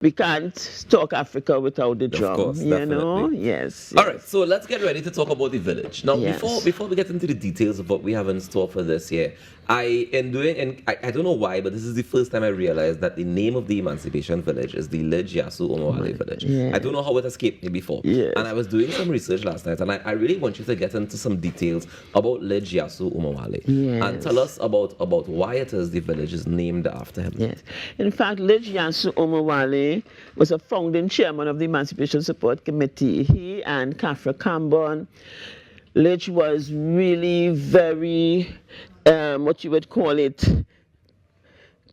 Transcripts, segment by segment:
We can't talk Africa without the drum. Of course, you definitely. know? Yes. All right, so let's get ready to talk about the village. Now, Yes. before we get into the details of what we have in store for this year, I don't know why, but this is the first time I realized that the name of the Emancipation Village is the Lidj Yasu Omowale Village. Yes. I don't know how it escaped me before. Yes. And I was doing some research last night, and I really want you to get into some details about Lidj Yasu Omowale. Yes. And tell us about why it is the village is named after him. Yes. In fact, Lidj Yasu Omowale was a founding chairman of the Emancipation Support Committee. He and Kafra Kambon. Lidj was really very, what you would call it,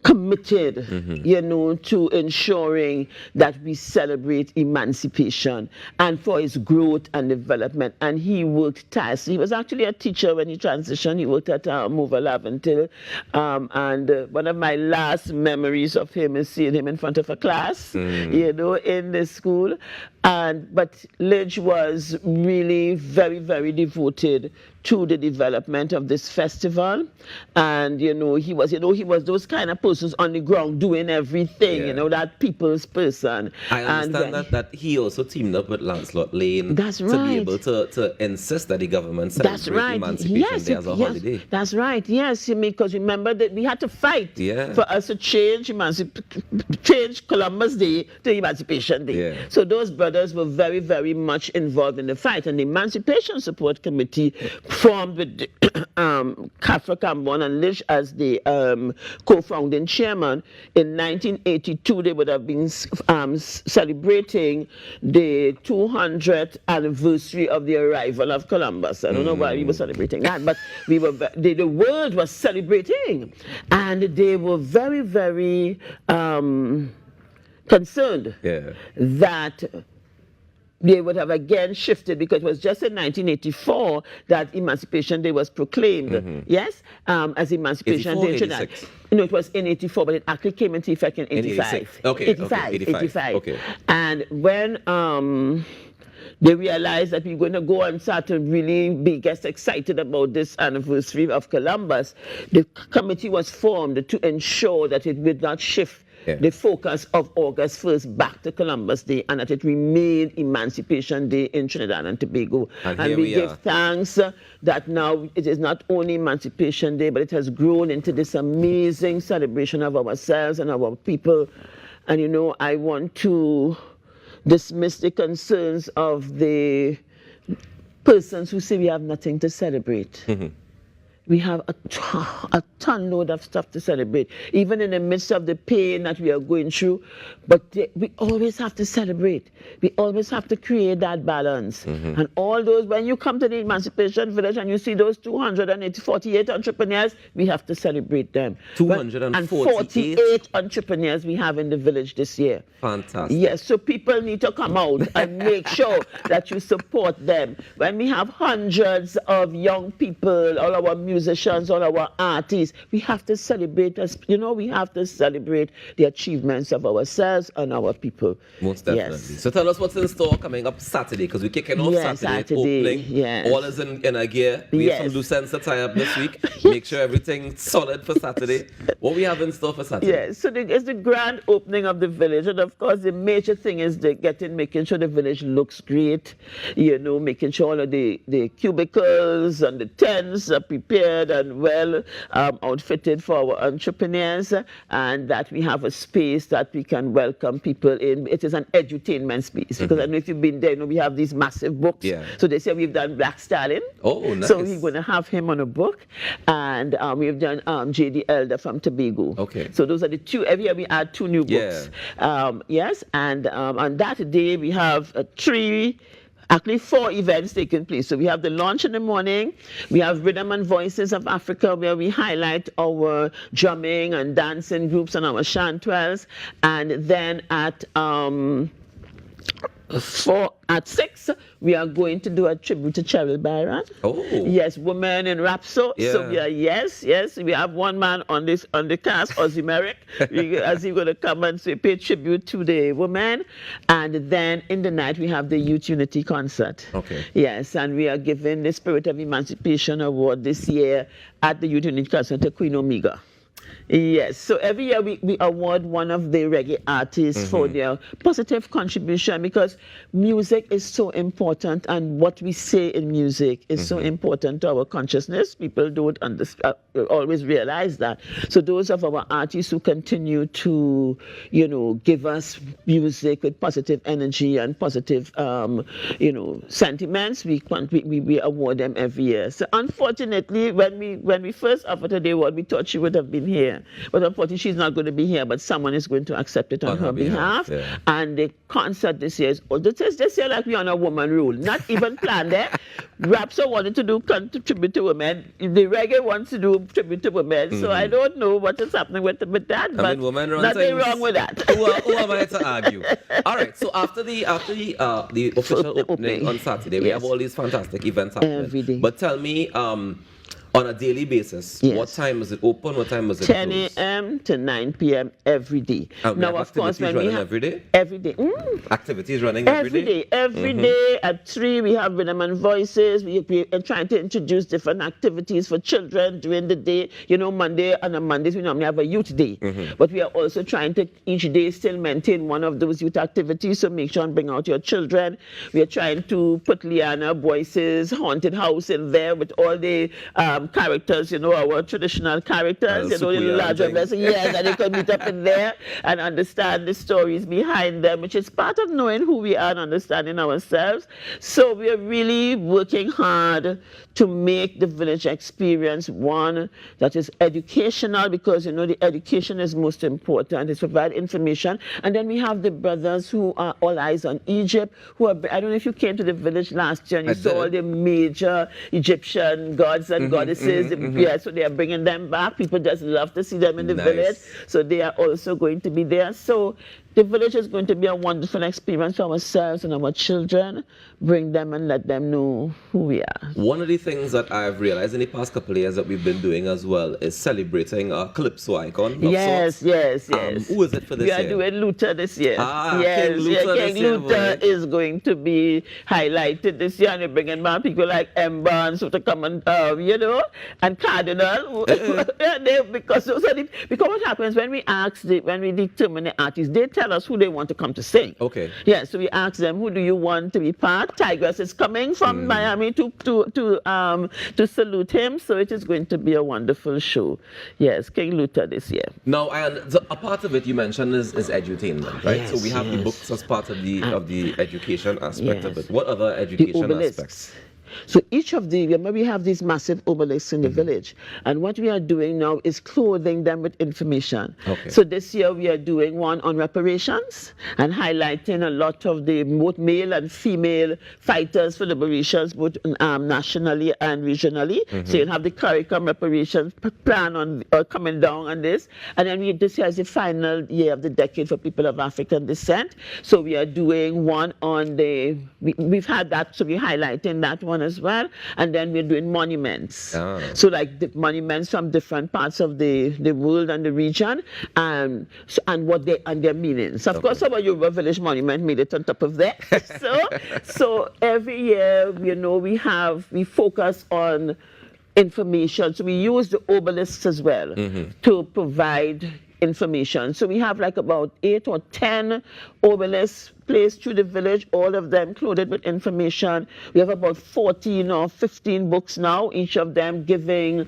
committed, you know, to ensuring that we celebrate emancipation and for his growth and development. And he worked tirelessly. He was actually a teacher when he transitioned. He worked at Omowale until, and one of my last memories of him is seeing him in front of a class, you know, in the school. But Lidj was really very, very devoted to the development of this festival. And, he was those kind of persons on the ground doing everything, that people's person. I understand that he also teamed up with Lancelot Lane That's to right. be able to insist that the government That's celebrate right. Emancipation Day as a holiday. That's right. Yes, because remember that we had to fight for us to change Columbus Day to Emancipation Day. Yeah. So those brothers were very, very much involved in the fight. And the Emancipation Support Committee formed with Kafra Kambon and Lidj as the co-founding chairman. In 1982, they would have been celebrating the 200th anniversary of the arrival of Columbus. I don't know why we were celebrating that, but the world was celebrating, and they were very, very concerned that they would have again shifted, because it was just in 1984 that Emancipation Day was proclaimed. Yes, as Emancipation Day. 86? No, it was in 84, but it actually came into effect in 85. Okay, 85. Okay. And when they realized that we were going to go and start to really get excited about this anniversary of Columbus, the committee was formed to ensure that it would not shift the focus of August 1st back to Columbus Day, and that it remained Emancipation Day in Trinidad and Tobago. And we give thanks that now it is not only Emancipation Day, but it has grown into this amazing celebration of ourselves and our people. And I want to dismiss the concerns of the persons who say we have nothing to celebrate. We have a ton load of stuff to celebrate, even in the midst of the pain that we are going through. But we always have to celebrate. We always have to create that balance. And all those, when you come to the Emancipation Village and you see those 248 entrepreneurs, we have to celebrate them. 248 entrepreneurs we have in the village this year. Fantastic. Yes, so people need to come out and make sure that you support them. When we have hundreds of young people, all our musicians, all our artists, we have to celebrate we have to celebrate the achievements of ourselves and our people. Most definitely. Yes. So tell us what's in store coming up Saturday, because we're kicking off Saturday opening. Yes. All is in a gear. We have some loose ends to tie up this week. Make sure everything's solid for Saturday. What we have in store for Saturday? Yes, so it's the grand opening of the village, and of course the major thing is making sure the village looks great, making sure all of the cubicles and the tents are prepared and well outfitted for our entrepreneurs, and that we have a space that we can welcome people in. It is an edutainment space, because I don't know if you've been there, we have these massive books. So they say we've done Black Stalin. Oh, nice. So we're going to have him on a book, and we've done J.D. Elder from Tobago. Okay. So those are the two. Every year we add 2 new books. Yes, and on that day we have 4 events taking place. So we have the launch in the morning, we have Rhythm and Voices of Africa, where we highlight our drumming and dancing groups and our chantwells, and then at 6 we are going to do a tribute to Cheryl Byron. Oh. Yes, Women in Rapso. So we are, yes, we have one man on the cast, Ozzy Merrick, as he's going to come and pay tribute to the women. And then in the night we have the Youth Unity concert. Okay. Yes, and we are giving the Spirit of Emancipation Award this year at the Youth Unity concert to Queen Omega. Yes, so every year we award one of the reggae artists for their positive contribution, because music is so important, and what we say in music is so important to our consciousness. People don't always realize that. So those of our artists who continue to, give us music with positive energy and positive, sentiments, we award them every year. So unfortunately, when we first offered her the award, we thought she would have been here. But unfortunately, she's not going to be here, but someone is going to accept it on her behalf. Yeah. And the concert this year is, this year like we on a woman rule, not even planned there. Rapso wanted to do tribute to women. The reggae wants to do tribute to women. So I don't know what is happening with that, but nothing wrong with that. Who am I to argue? All right, so after the official opening on Saturday, we have all these fantastic events happening. Every day. But tell me, on a daily basis, what time is it open? What time is it 10 closed? a.m. to 9 p.m. every day. Now, of course, when we have every day? Every day. Activities running every day? Every day at 3, we have Rhythm and Voices. We are trying to introduce different activities for children during the day. On Mondays, we normally have a youth day. But we are also trying to each day still maintain one of those youth activities. So make sure and bring out your children. We are trying to put Liana Boyce's Haunted House in there with all the characters, our traditional characters, the larger vessels, and they can meet up in there and understand the stories behind them, which is part of knowing who we are and understanding ourselves. So we are really working hard to make the village experience one that is educational, because the education is most important. It's provide information. And then we have the brothers who are all eyes on Egypt, who are, I don't know if you came to the village last year and you saw all the major Egyptian gods and goddesses. So they are bringing them back. People just love to see them in the village. So they are also going to be there. So the village is going to be a wonderful experience for ourselves and our children. Bring them and let them know who we are. One of the things that I've realized in the past couple of years that we've been doing as well is celebrating a Calypso icon. Yes. Who is it for this year? We are doing Luther this year. King Luther is going to be highlighted this year, and they're bringing back people like Ember and so to come and and Cardinal. Because what happens when we determine the artists, they tell us who they want to come to sing. Okay. Yeah, so we ask them, who do you want to be part? Tigress is coming from Miami to salute him, so it is going to be a wonderful show. Yes, King Luther this year. Now, and a part of it you mentioned is edutainment, right? Yes, so we have the books as part of the education aspect of it. What other education aspects? So each of remember we have these massive obelisks in the village, and what we are doing now is clothing them with information. Okay. So this year we are doing one on reparations and highlighting a lot of the both male and female fighters for liberations, both nationally and regionally. So you'll have the curriculum reparations plan on coming down on this, and then this year is the final year of the decade for people of African descent. So we are doing one on we've had that, so we're highlighting that one as well, and then we're doing monuments. So like the monuments from different parts of the world and the region, and their meanings. Of course, our Yoruba village monument made it on top of that. so every year, we focus on information. So we use the obelisks as well to provide information. So we have like about 8 or 10 obelisks placed through the village, all of them clothed with information. We have about 14 or 15 books now, each of them giving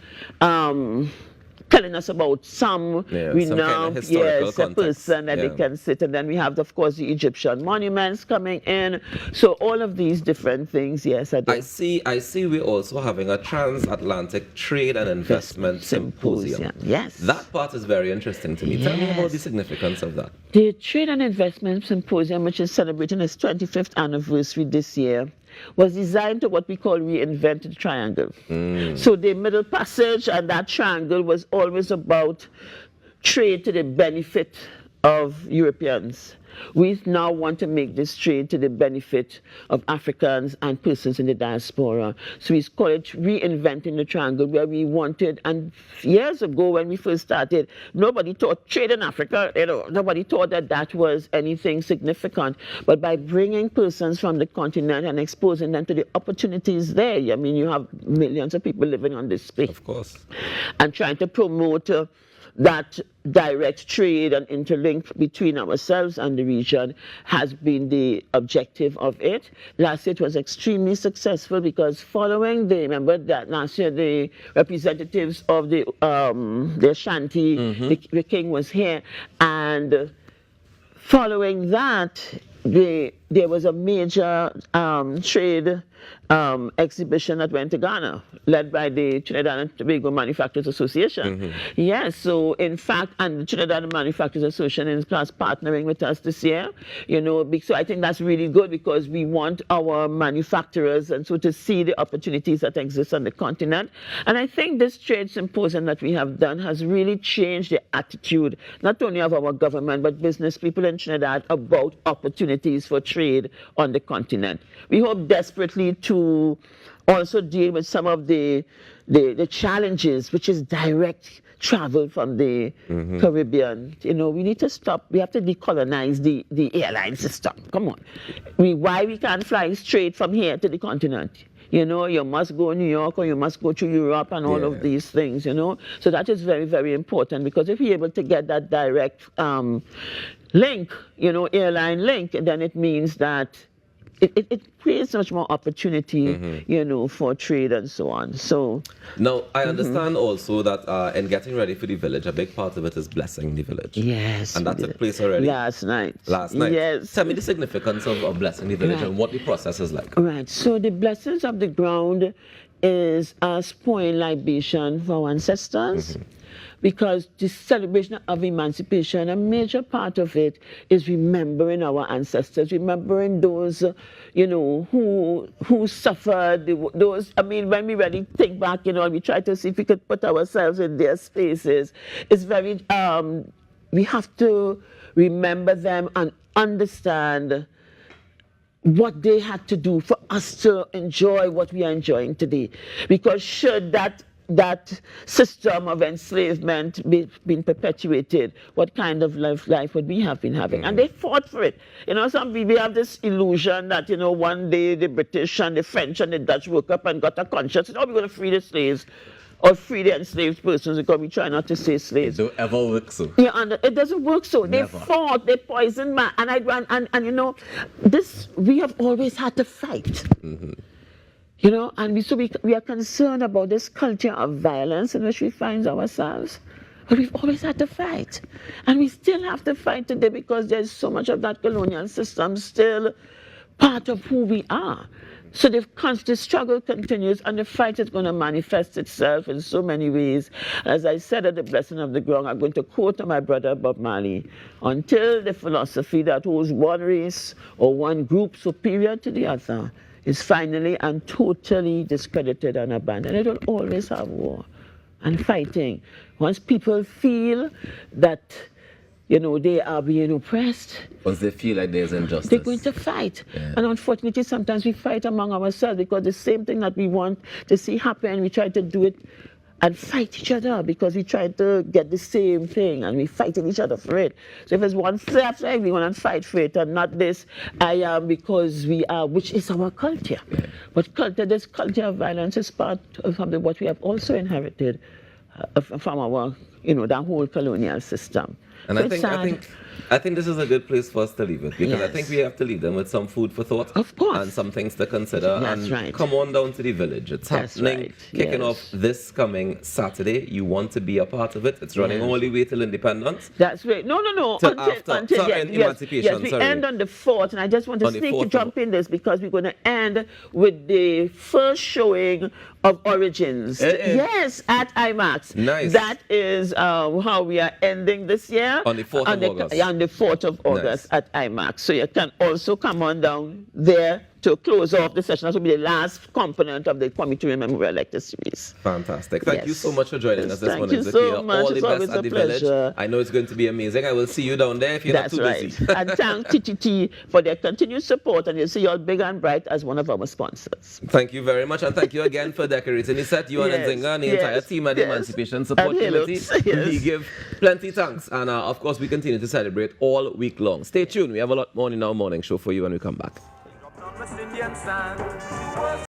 telling us about some renowned person that they can sit. And then we have, of course, the Egyptian monuments coming in. So all of these different things, yes. I see we're also having a transatlantic trade and investment symposium. Yes. That part is very interesting to me. Yes. Tell me about the significance of that. The Trade and Investment Symposium, which is celebrating its 25th anniversary this year, was designed to what we call reinvent the triangle. So the Middle Passage and that triangle was always about trade to the benefit of Europeans. We now want to make this trade to the benefit of Africans and persons in the diaspora. So we call it reinventing the triangle, where we wanted, and years ago when we first started, nobody thought trade in Africa, nobody thought that was anything significant. But by bringing persons from the continent and exposing them to the opportunities there, you have millions of people living on this space. Of course. And trying to promote that direct trade and interlink between ourselves and the region has been the objective of it. Last year it was extremely successful because following remember that last year the representatives of the Ashanti, the king was here, and following that, there was a major trade exhibition that went to Ghana, led by the Trinidad and Tobago Manufacturers Association. Yes, so in fact, and the Trinidad Manufacturers Association is partnering with us this year, so I think that's really good because we want our manufacturers and so to see the opportunities that exist on the continent. And I think this trade symposium that we have done has really changed the attitude, not only of our government, but business people in Trinidad about opportunities for trade on the continent. We hope desperately to also deal with some of the challenges, which is direct travel from the Caribbean. We need to stop. We have to decolonize the airline system. Come on. Why we can't fly straight from here to the continent? You must go New York or you must go to Europe and all of these things, So that is very, very important because if you're able to get that direct link, airline link, then it means that it creates much more opportunity, for trade and so on. So now I understand also that in getting ready for the village, a big part of it is blessing the village. Yes, and that took place already last night. Yes. Tell me the significance of blessing the village and what the process is like. Right. So the blessings of the ground is a pouring libation for our ancestors. Because the celebration of emancipation, a major part of it is remembering our ancestors, remembering those, who suffered, those, when we really think back, we try to see if we could put ourselves in their spaces. It's very, we have to remember them and understand what they had to do for us to enjoy what we are enjoying today. Because should that system of enslavement being perpetuated, what kind of life would we have been having? And they fought for it. Some people have this illusion that, one day the British and the French and the Dutch woke up and got a conscience, we're going to free the slaves or free the enslaved persons, because we try not to say slaves. It don't ever work so. Yeah, and it doesn't work so. Never. They fought, they poisoned man, and this, we have always had to fight. And we are concerned about this culture of violence in which we find ourselves. But we've always had to fight. And we still have to fight today because there's so much of that colonial system still part of who we are. So the constant struggle continues and the fight is going to manifest itself in so many ways. As I said at the blessing of the ground, I'm going to quote my brother Bob Marley, until the philosophy that holds one race or one group superior to the other is finally and totally discredited and abandoned. It will always have war and fighting. Once people feel that, they are being oppressed, once they feel like there's injustice, they're going to fight. Yeah. And unfortunately, sometimes we fight among ourselves because the same thing that we want to see happen, we try to do it and fight each other because we try to get the same thing and we fighting each other for it. So if there's one flag, we want to fight for it and not this, I am because we are, which is our culture. Yeah. But this culture of violence is part of what we have also inherited from our, that whole colonial system. And so I think this is a good place for us to leave it because I think we have to leave them with some food for thought. Of course. And some things to consider. That's right. Come on down to the village. It's happening, kicking off this coming Saturday. You want to be a part of it. It's running all the way till Independence. That's right. No. Until Emancipation. Yes, we end on the 4th, and I just want to jump in this because we're going to end with the first showing of Origins. Yes, at IMAX. Nice. That is how we are ending this year. On the 4th of August. On the 4th of August at IMAX. So you can also come on down there to close off the session. That will be the last component of the Commemorating Memorial Lecture Series. Fantastic. Thank you so much for joining us this morning, Zakiya. So much. All the best at the village. I know it's going to be amazing. I will see you down there if you're not too busy. And thank TTT for their continued support, and you'll see you all big and bright as one of our sponsors. Thank you very much, and thank you again for decorating the set. You and Nzinga and the entire team at the Emancipation Support Committee. We give plenty thanks, and of course we continue to celebrate all week long. Stay tuned. We have a lot more in our morning show for you when we come back.